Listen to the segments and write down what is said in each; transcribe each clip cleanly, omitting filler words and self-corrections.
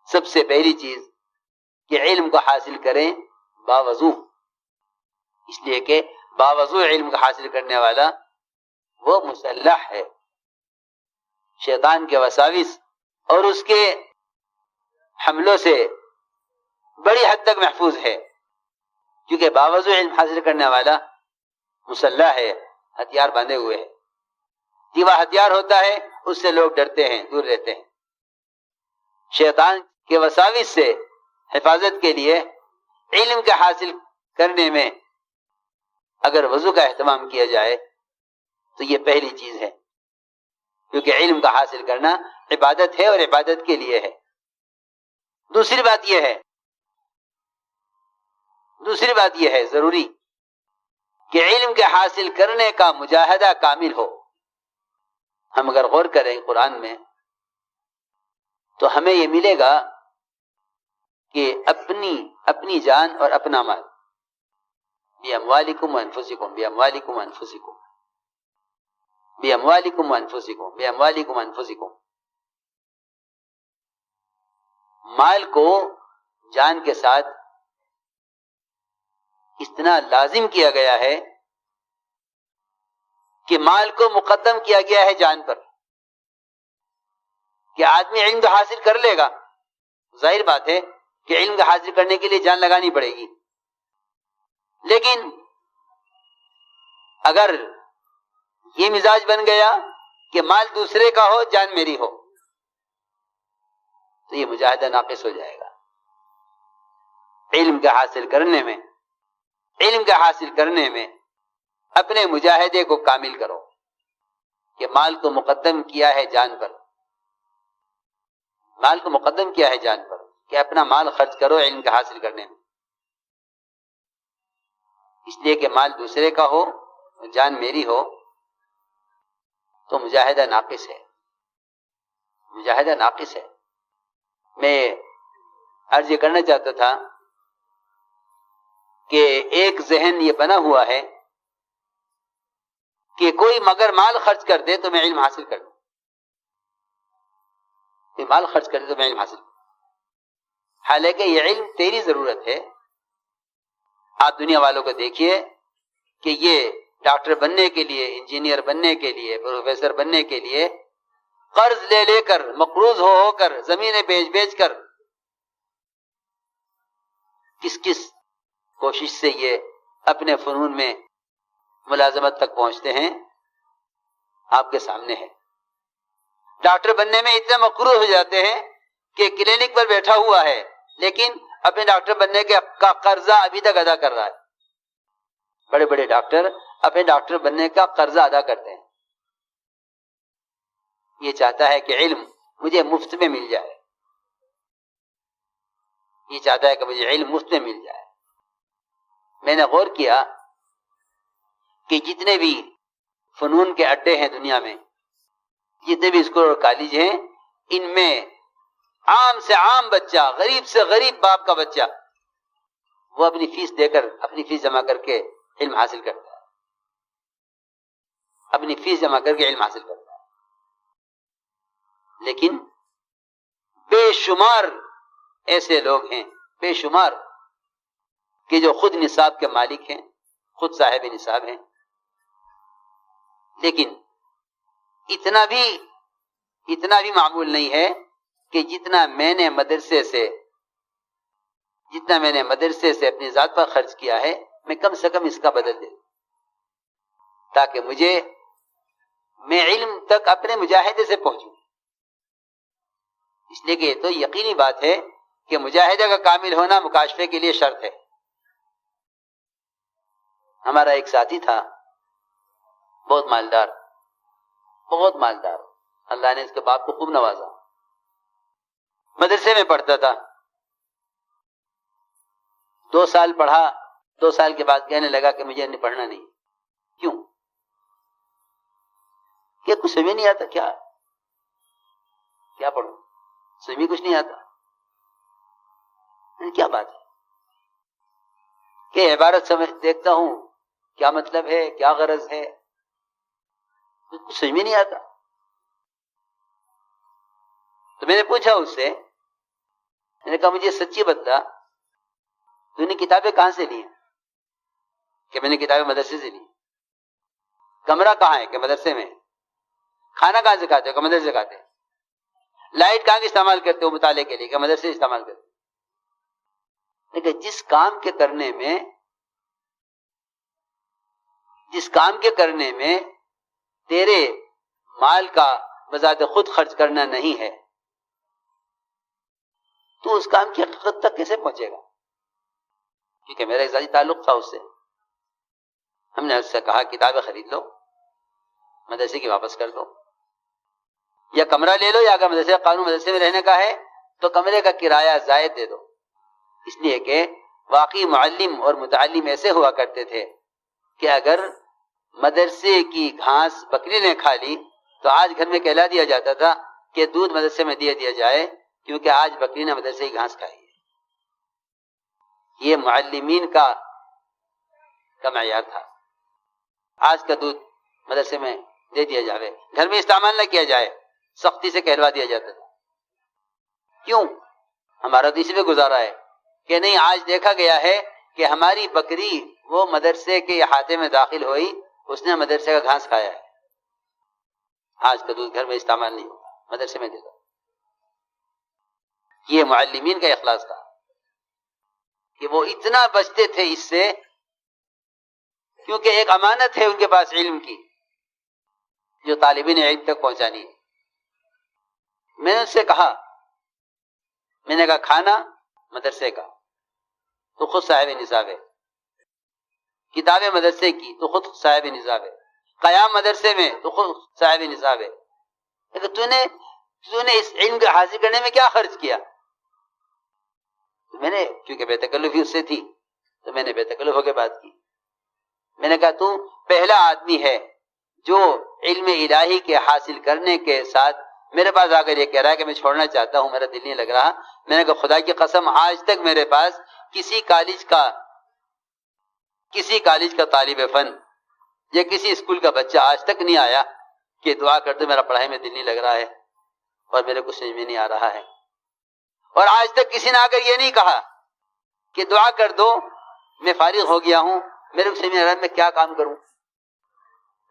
سب سے پہلی چیز کہ علم کو حاصل کریں باوضو، اس لیے کہ باوضو علم کو حاصل کرنے والا وہ مسلح ہے، شیطان کے وساوس اور اس کے حملوں سے بڑی حد تک محفوظ ہے، کیونکہ باوضو علم حاصل کرنے والا مسلح ہے، ہتھیار باندھے ہوئے ہے، دیوا ہتھیار ہوتا ہے اس سے لوگ ڈرتے ہیں، دور رہتے ہیں۔ شیطان کے وساوس سے حفاظت کے لیے علم کے حاصل کرنے میں اگر وضو کا اہتمام کیا جائے تو یہ پہلی چیز ہے، کیونکہ علم کا حاصل کرنا عبادت ہے اور عبادت کے لیے ہے۔ دوسری بات یہ ہے ضروری کہ علم کے حاصل کرنے کا مجاہدہ کامل ہو۔ ہم اگر غور کریں قرآن میں تو ہمیں یہ ملے گا کہ اپنی جان اور اپنا مال، بِأَمْوَالِكُمْ وَأَنفُسِكُمْ بِأَمْوَالِكُمْ وَأَنفُسِكُمْ بِأَمْوَالِكُمْ وَأَنفُسِكُمْ بِأَمْوَالِكُمْ وَأَنفُسِكُمْ، مال کو جان کے ساتھ اتنا لازم کیا گیا ہے کہ مال کو مقدم کیا گیا ہے جان پر، کہ آدمی علم تو حاصل کر لے گا، ظاہر بات ہے کہ علم کا حاصل کرنے کے لیے جان لگانی پڑے گی، لیکن اگر یہ مزاج بن گیا کہ مال دوسرے کا ہو جان میری ہو تو یہ مجاہدہ ناقص ہو جائے گا۔ علم کا حاصل کرنے میں اپنے مجاہدے کو کامل کرو کہ مال کو مقدم کیا ہے جان پر، کہ اپنا مال خرچ کرو علم کا حاصل کرنے میں، اس لیے کہ مال دوسرے کا ہو جان میری ہو تو مجاہدہ ناقص ہے۔ میں عرض یہ کرنا چاہتا تھا کہ ایک ذہن یہ بنا ہوا ہے کہ کوئی مگر مال خرچ کر دے تو میں علم حاصل کر لوں، حالانکہ یہ علم تیری ضرورت ہے۔ آپ دنیا والوں کو دیکھیے کہ یہ ڈاکٹر بننے کے لیے، انجینئر بننے کے لیے، پروفیسر بننے کے لیے قرض لے کر، مقروض ہو کر، زمینیں بیچ کر کس کوشش سے یہ اپنے فنون میں ملازمت تک پہنچتے ہیں، آپ کے سامنے ہے۔ ڈاکٹر بننے میں اتنے مقروض ہو جاتے ہیں کہ کلینک پر بیٹھا ہوا ہے لیکن اپنے ڈاکٹر بننے کا قرضہ ابھی تک ادا کر رہا ہے۔ بڑے بڑے ڈاکٹر اپنے ڈاکٹر بننے کا قرضہ ادا کرتے ہیں، یہ چاہتا ہے کہ علم مجھے مفت میں مل جائے، میں نے غور کیا کہ جتنے بھی فنون کے اڈے ہیں دنیا میں، جتنے بھی اسکول اور کالج ہیں، ان میں عام سے عام بچہ، غریب سے غریب باپ کا بچہ، وہ اپنی فیس جمع کر کے علم حاصل کرتا ہے، لیکن بے شمار ایسے لوگ ہیں، کہ جو خود نصاب کے مالک ہیں، خود صاحب نصاب ہیں، لیکن اتنا بھی معمول نہیں ہے کہ جتنا میں نے مدرسے سے اپنی ذات پر خرچ کیا ہے، میں کم سے کم اس کا بدل دے، تاکہ میں علم تک اپنے مجاہدے سے پہنچوں۔ اس لیے کہ یہ تو یقینی بات ہے کہ مجاہدہ کا کامل ہونا مکاشفے کے لیے شرط ہے۔ ہمارا ایک ساتھی تھا، بہت مالدار، اللہ نے اس کے باپ کو خوب نوازا، مدرسے میں پڑھتا تھا، 2 سال پڑھا، 2 سال کے بعد کہنے لگا کہ مجھے پڑھنا نہیں۔ کیوں؟ کہ کچھ سمجھ نہیں آتا، کیا پڑھوں، سمجھ کچھ نہیں آتا۔ کیا بات ہے کہ عبارت دیکھتا ہوں کیا مطلب ہے، کیا غرض ہے، کچھ سمجھ میں نہیں آتا۔ تو میں نے پوچھا اس سے میں نے کہا مجھے سچی بتلا، تو نے کتابیں کہاں سے لی ہیں؟ کہ میں نے کتابیں مدرسے سے لی۔ کمرہ کہاں ہے؟ کہ مدرسے میں۔ کھانا کہاں سے کھاتے ہو؟ کہ مدرسے سے کھاتے ہیں۔ لائٹ کہاں کی استعمال کرتے ہو مطالعے کے لیے؟ کہ مدرسے سے استعمال کرتے ہو۔ لیکن جس کام کے کرنے میں تیرے مال کا بذات خود خرچ کرنا نہیں ہے، تو اس کام کی حقیقت تک کیسے پہنچے گا؟ کیونکہ میرا ایک ذاتی تعلق تھا اس سے۔ ہم نے اس سے کہا کتابیں خرید لو، مدرسے کی واپس کر دو، یا کمرہ لے لو، یا اگر مدرسے کا قانون مدرسے میں رہنے کا ہے تو کمرے کا کرایہ زائد دے دو۔ اس لیے کہ واقعی معلم اور متعلم ایسے ہوا کرتے تھے کہ اگر مدرسے کی گھاس بکری نے کھا لی تو آج گھر میں کہلا دیا جاتا تھا کہ دودھ مدرسے میں دیا جائے، کیونکہ آج بکری نے مدرسے کی گھاس کھائی ہے۔ یہ معلمین کا معیار تھا۔ آج کا دودھ مدرسے میں دے دیا جائے، گھر میں استعمال نہ کیا جائے، سختی سے کہلوا دیا جاتا تھا۔ کیوں؟ ہمارا تو اسی پہ گزارا ہے کہ نہیں، آج دیکھا گیا ہے کہ ہماری بکری وہ مدرسے کے احاطے میں داخل ہوئی، اس نے مدرسے کا گھاس کھایا ہے، آج کا دودھ گھر میں استعمال نہیں ہوگا، مدرسے میں دے دو۔ یہ معلمین کا اخلاص تھا کہ وہ اتنا بچتے تھے اس سے، کیونکہ ایک امانت ہے ان کے پاس علم کی جو طالبین علم تک پہنچانی ہے۔ میں نے اس سے کہا، میں نے کہا کھانا مدرسے کا تو خود صاحب نصاب ہے، کتابیں مدرسے کی تو خود صاحب نصاب ہے، قیام مدرسے میں تو خود صاحب نصاب ہے، لیکن تو نے اس علم کو حاصل کرنے میں کیا خرچ کیا؟ تو میں نے، کیونکہ بے تکلفی اس سے تھی تو میں نے بے تکلف ہو کے بات کی۔ میں نے کہا تو پہلا آدمی ہے جو علم الہی کے حاصل کرنے کے ساتھ میرے پاس آ کر یہ کہہ رہا ہے کہ میں چھوڑنا چاہتا ہوں، میرا دل نہیں لگ رہا۔ میں نے کہا خدا کی قسم آج تک میرے پاس کسی کالج کا طالب فن یا کسی اسکول کا بچہ آج تک نہیں آیا کہ دعا کر دو میرا پڑھائی میں دل نہیں لگ رہا ہے اور میرے کچھ سمجھ میں نہیں آ رہا ہے، اور آج تک کسی نے آ کر یہ نہیں کہا کہ دعا کر دو میں فارغ ہو گیا ہوں، میرے کچھ سمجھ نہیں آ رہا ہے، میں کیا کام کروں۔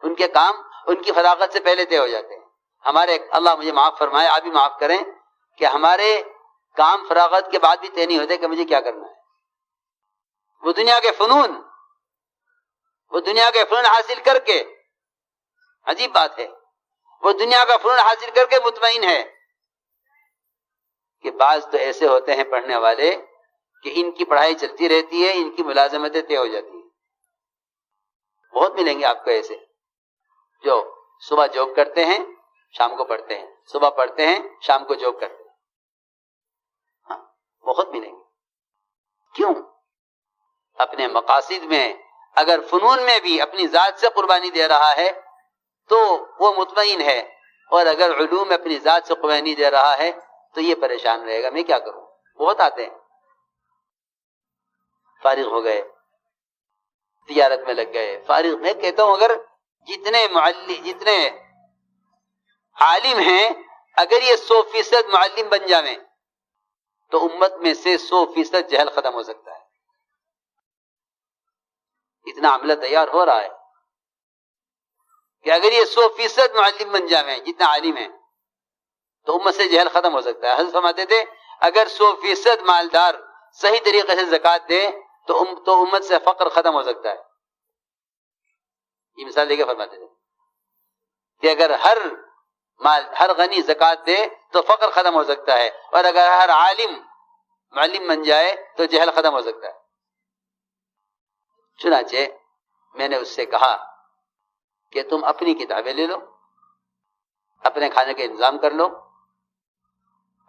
ان کے کام ان کی فراغت سے پہلے طے ہو جاتے ہیں۔ ہمارے، اللہ مجھے معاف فرمائے، آپ بھی معاف کریں، کہ ہمارے کام فراغت کے بعد بھی طے نہیں ہوتے کہ مجھے کیا کرنا ہے۔ وہ دنیا کے فنون حاصل کر کے، عجیب بات ہے، وہ دنیا کا فنون حاصل کر کے مطمئن ہے کہ بعض تو ایسے ہوتے ہیں پڑھنے والے کہ ان کی پڑھائی چلتی رہتی ہے، ان کی ملازمتیں طے ہو جاتی ہیں۔ بہت ملیں گے آپ کو ایسے جو صبح جاب کرتے ہیں، شام کو پڑھتے ہیں، صبح پڑھتے ہیں، شام کو جاب کرتے ہیں۔ ہاں، بہت ملیں گے۔ کیوں؟ اپنے مقاصد میں اگر فنون میں بھی اپنی ذات سے قربانی دے رہا ہے تو وہ مطمئن ہے، اور اگر علوم میں اپنی ذات سے قربانی دے رہا ہے تو یہ پریشان رہے گا، میں کیا کروں۔ بہت آتے ہیں، فارغ ہو گئے، تجارت میں لگ گئے، فارغ۔ میں کہتا ہوں اگر جتنے عالم ہیں، اگر یہ 100% معلم بن جاویں تو امت میں سے 100% جہل ختم ہو سکتا ہے۔ اتنا عملہ تیار ہو رہا ہے کہ اگر یہ 100% معلم بن جاویں جتنا عالم ہیں تو امت سے جہل ختم ہو سکتا ہے۔ حضرت فرماتے تھے اگر 100% مالدار صحیح طریقے سے زکوٰۃ دے تو امت سے فقر ختم ہو سکتا ہے۔ یہ مثال دے کے فرماتے تھے کہ اگر ہر غنی زکوٰۃ دے تو فقر ختم ہو سکتا ہے، اور اگر ہر عالم معلم بن جائے تو جہل ختم ہو سکتا ہے۔ چنانچہ میں نے اس سے کہا کہ تم اپنی کتابیں لے لو، اپنے کھانے کا انتظام کر لو،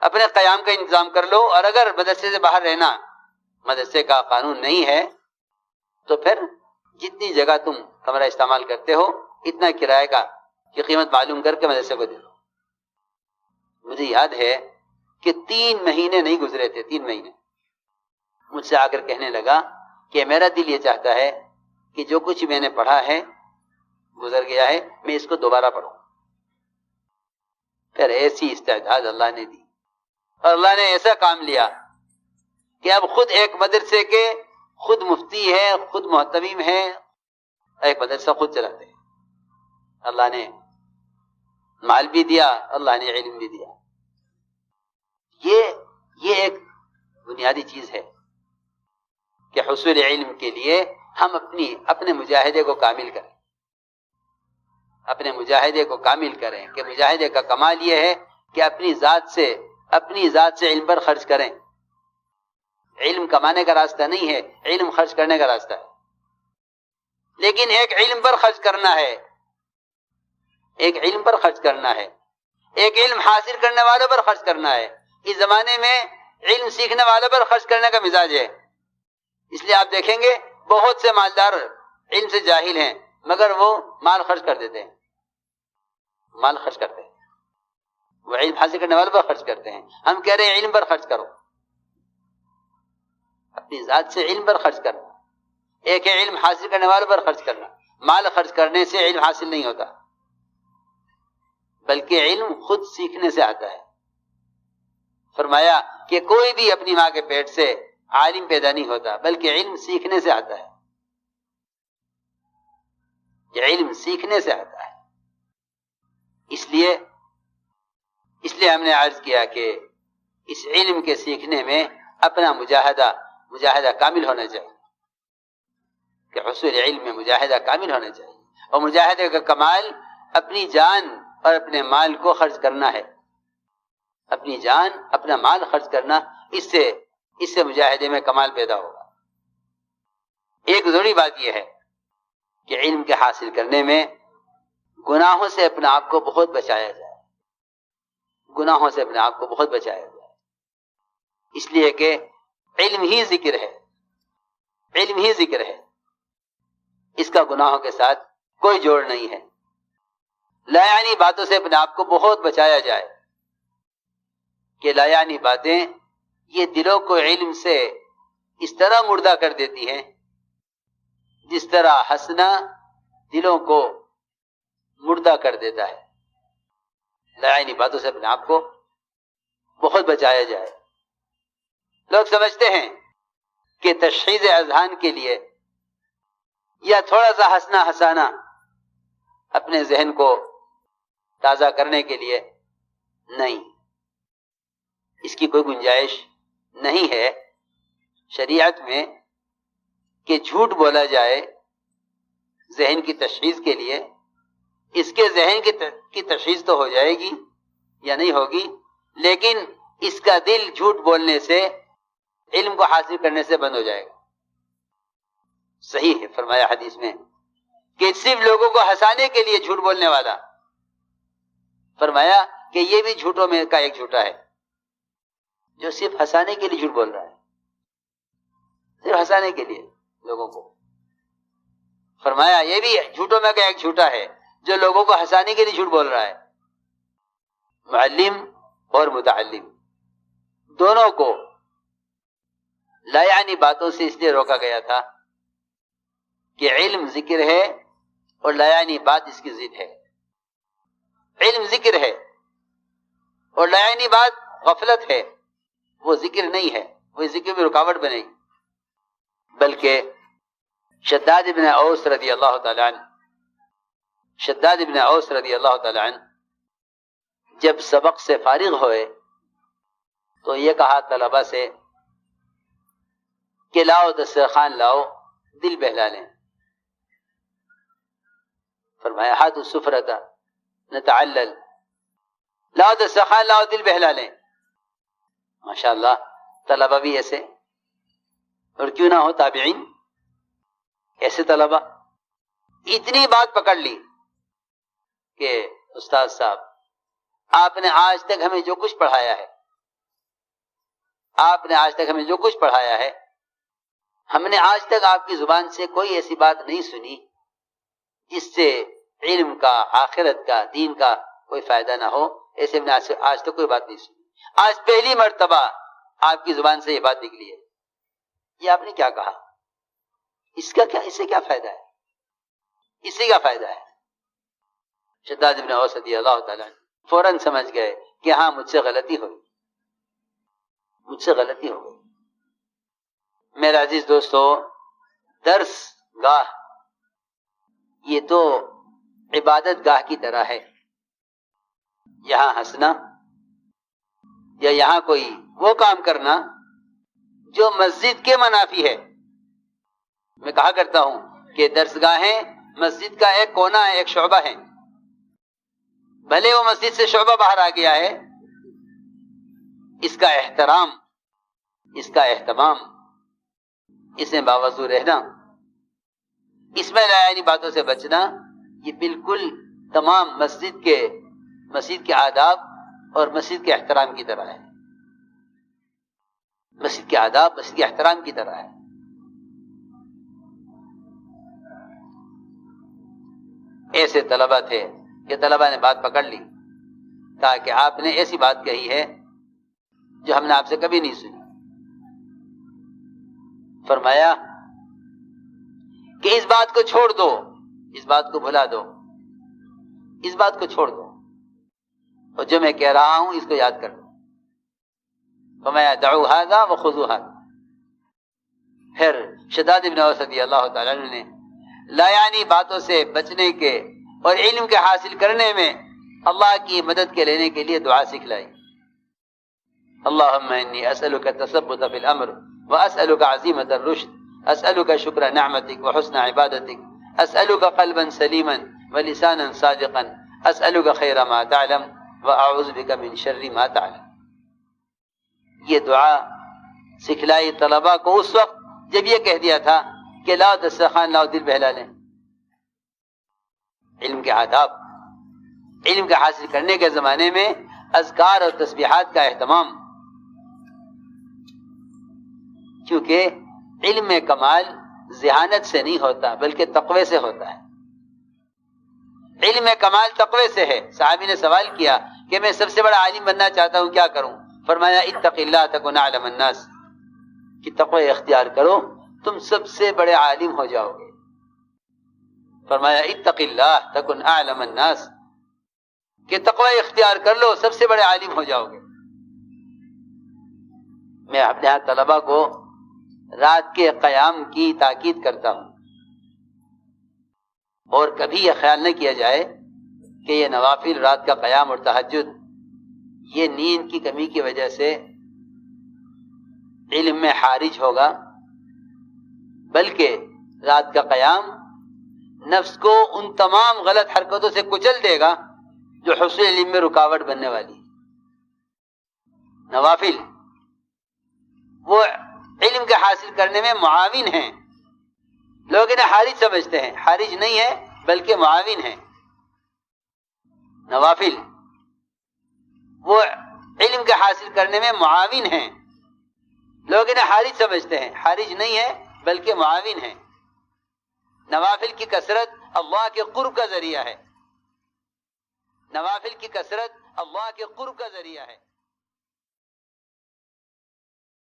اپنے قیام کا انتظام کر لو، اور اگر مدرسے سے باہر رہنا مدرسے کا قانون نہیں ہے تو پھر جتنی جگہ تم کمرہ استعمال کرتے ہو اتنا کرایہ کی قیمت معلوم کر کے مدرسے کو دے دو۔ مجھے یاد ہے کہ 3 مہینے نہیں گزرے تھے، 3 مہینے مجھ سے آ کر کہنے لگا کہ میرا دل یہ چاہتا ہے کہ جو کچھ میں نے پڑھا ہے گزر گیا ہے، میں اس کو دوبارہ پڑھوں۔ پھر ایسی استعداد اللہ نے دی، اور اللہ نے ایسا کام لیا کہ اب خود ایک مدرسے کے خود مفتی ہے، خود محتمیم ہے، ایک مدرسہ خود چلاتے ہیں. اللہ نے مال بھی دیا، اللہ نے علم بھی دیا. یہ ایک بنیادی چیز ہے کہ حصول علم کے لیے ہم اپنے مجاہدے کو کامل کریں، اپنے مجاہدے کو کامل کریں. کہ مجاہدے کا کمال یہ ہے کہ اپنی ذات سے علم پر خرچ کریں. علم کمانے کا راستہ نہیں ہے، علم خرچ کرنے کا راستہ ہے. لیکن ایک علم پر خرچ کرنا ہے، ایک علم پر خرچ کرنا ہے، ایک علم حاصل کرنے والوں پر خرچ کرنا ہے. اس زمانے میں علم سیکھنے والوں پر خرچ کرنے کا مزاج ہے. اس لیے آپ دیکھیں گے بہت سے مالدار علم سے جاہل ہیں، مگر وہ مال خرچ کر دیتے ہیں، مال خرچ کرتے ہیں، وہ علم حاصل کرنے والوں پر خرچ کرتے ہیں. ہم کہہ رہے ہیں علم پر خرچ کرو، اپنی ذات سے علم پر خرچ کرنا. ایک ہے علم حاصل کرنے والوں پر خرچ کرنا. مال خرچ کرنے سے علم حاصل نہیں ہوتا، بلکہ علم خود سیکھنے سے آتا ہے. فرمایا کہ کوئی بھی اپنی ماں کے پیٹ سے عالم پیدا نہیں ہوتا، بلکہ علم سیکھنے سے آتا ہے. یہ علم سیکھنے سے آتا ہے. اس لیے ہم نے عرض کیا کہ اس علم کے سیکھنے میں اپنا مجاہدہ کامل ہونا چاہیے، کہ حصول علم میں مجاہدہ کامل ہونا چاہیے. اور مجاہدے کا کمال اپنی جان اور اپنے مال کو خرچ کرنا ہے. اپنی جان، اپنا مال خرچ کرنا، اس سے مجاہدے میں کمال پیدا ہوگا. ایک ضروری بات یہ ہے کہ علم کے حاصل کرنے میں گناہوں سے اپنے آپ کو بہت بچایا جائے، گناہوں سے اپنے آپ کو بہت بچایا جائے. اس لیے کہ علم ہی ذکر ہے، علم ہی ذکر ہے، اس کا گناہوں کے ساتھ کوئی جوڑ نہیں ہے. لا یعنی باتوں سے اپنے آپ کو بہت بچایا جائے، کہ لا یعنی باتیں یہ دلوں کو علم سے اس طرح مردہ کر دیتی ہیں جس طرح ہنسنا دلوں کو مردہ کر دیتا ہے. لا یعنی باتوں سے اپنے آپ کو بہت بچایا جائے. لوگ سمجھتے ہیں کہ تشخیص اذہان کے لیے یا تھوڑا سا ہنسنا ہنسانا اپنے ذہن کو تازہ کرنے کے لیے، نہیں، اس کی کوئی گنجائش نہیں ہے شریعت میں کہ جھوٹ بولا جائے ذہن کی تشخیص کے لیے. اس کے ذہن کی تشخیص تو ہو جائے گی یا نہیں ہوگی، لیکن اس کا دل جھوٹ بولنے سے، علم کو حاصل کرنے سے بند ہو جائے گا. صحیح ہے فرمایا حدیث میں کہ صرف لوگوں کو ہنسانے کے لیے جھوٹ بولنے والا، فرمایا کہ یہ بھی جھوٹوں میں کا ایک جھوٹا ہے، جو صرف ہنسانے کے لیے جھوٹ بول رہا ہے، صرف ہنسانے کے لیے لوگوں کو. فرمایا یہ بھی جھوٹوں میں کا ایک جھوٹا ہے جو لوگوں کو ہنسانے کے لیے جھوٹ بول رہا ہے. معلم اور متعلم دونوں کو لا یعنی باتوں سے اس لیے روکا گیا تھا کہ علم ذکر ہے اور لا یعنی بات اس کی ضد ہے. علم ذکر ہے اور لا یعنی بات غفلت ہے، وہ ذکر نہیں ہے، وہ ذکر میں رکاوٹ بنے گی. بلکہ شداد ابن اوس رضی اللہ تعالی عنہ، شداد ابن اوس رضی اللہ تعالی عنہ جب سبق سے فارغ ہوئے تو یہ کہا طلبہ سے کہ لاؤ دسترخوان لاؤ، دل بہلا لیں. فرمایا ہاتھ السفرۃ نتعلل، لاؤ دسترخوان لاؤ، دل بہلا لیں. ماشاءاللہ طلبہ بھی ایسے، اور کیوں نہ ہو تابعین ایسے طلبہ. اتنی بات پکڑ لی کہ استاد صاحب آپ نے آج تک ہمیں جو کچھ پڑھایا ہے، آپ نے آج تک ہمیں جو کچھ پڑھایا ہے، ہم نے آج تک آپ کی زبان سے کوئی ایسی بات نہیں سنی جس سے علم کا، آخرت کا، دین کا کوئی فائدہ نہ ہو. ایسے میں نے آج تک کوئی بات نہیں سنی، آج پہلی مرتبہ آپ کی زبان سے یہ بات نکلی ہے. یہ آپ نے کیا کہا؟ اس سے کیا فائدہ ہے؟ اس سے کیا فائدہ ہے؟ شداد ابن اوس رضی اللہ تعالیٰ فوراً سمجھ گئے کہ ہاں مجھ سے غلطی ہوئی، مجھ سے غلطی ہو گئی. میرے عزیز دوستو، درس گاہ یہ تو عبادت گاہ کی طرح ہے. یہاں ہنسنا یا یہاں کوئی وہ کام کرنا جو مسجد کے منافی ہے. میں کہا کرتا ہوں کہ درسگاہیں مسجد کا ایک کونا ہے، ایک شعبہ ہے. بھلے وہ مسجد سے شعبہ باہر آ گیا ہے، اس کا احترام، اس کا اہتمام، اس میں باوضو رہنا، اس میں لایعنی باتوں سے بچنا، یہ بالکل تمام مسجد کے آداب اور مسجد کے احترام کی طرح ہے. مسجد کے آداب مسجد کے احترام کی طرح ہے. ایسے طلبہ تھے کہ طلبہ نے بات پکڑ لی، کہا کہ آپ نے ایسی بات کہی ہے جو ہم نے آپ سے کبھی نہیں سنی. فرمایا کہ اس بات کو چھوڑ دو، اس بات کو بھلا دو، اس بات کو چھوڑ دو، اور جو میں کہہ رہا ہوں اس کو یاد کر لو. فرمایا دعوا ھذا وخذوا ھذا. پھر شداد ابن اوس رضی اللہ تعالیٰ عنہ نے لایعنی باتوں سے بچنے کے اور علم کے حاصل کرنے میں اللہ کی مدد کے لینے کے لیے دعا سکھلائی. اللہم انی اسألک التثبت فی الامر واسألک عزیمت الرشد، اسألک شکر نعمتک وحسن عبادتک، اسألک قلبا سلیما ولسانا صادقا، اسألک خیر ما تعلم واعوذ بک من شر ما تعلم. یہ دعا سکھلائی طلبہ کو اس وقت جب یہ کہہ دیا تھا کہ لاؤ دسترخوان لاؤ، دل بہلا لیں. علم کے آداب، علم کا حاصل کرنے کے زمانے میں اذکار اور تسبیحات کا اہتمام، کیونکہ علم میں کمال ذہانت سے نہیں ہوتا بلکہ تقوی سے ہوتا ہے. علم میں کمال تقوی سے ہے. صحابی نے سوال کیا کہ میں سب سے بڑا عالم بننا چاہتا ہوں، کیا کروں؟ فرمایا اتق اللہ تکن اعلم الناس، کہ تقوی اختیار کرو تم سب سے بڑے عالم ہو جاؤ گے. فرمایا اتق اللہ تکن اعلم الناس، کہ تقوی اختیار کر لو سب سے بڑے عالم ہو جاؤ گے. میں اپنے ہاں طلبہ کو رات کے قیام کی تاکید کرتا ہوں، اور کبھی یہ خیال نہ کیا جائے کہ یہ نوافل رات کا قیام اور تہجد یہ نیند کی کمی کی وجہ سے علم میں حارج ہوگا، بلکہ رات کا قیام نفس کو ان تمام غلط حرکتوں سے کچل دے گا جو حصول علم میں رکاوٹ بننے والی. نوافل وہ علم کے حاصل کرنے میں معاون ہیں. لوگ انہیں حارج سمجھتے ہیں، حارج نہیں ہے بلکہ معاون ہیں. نوافل وہ علم کے حاصل کرنے میں معاون ہیں. لوگ انہیں حارج سمجھتے ہیں، حارج نہیں ہے بلکہ معاون ہیں. نوافل کی کثرت اللہ کے قرب کا ذریعہ ہے. نوافل کی کثرت اللہ کے قرب کا ذریعہ ہے.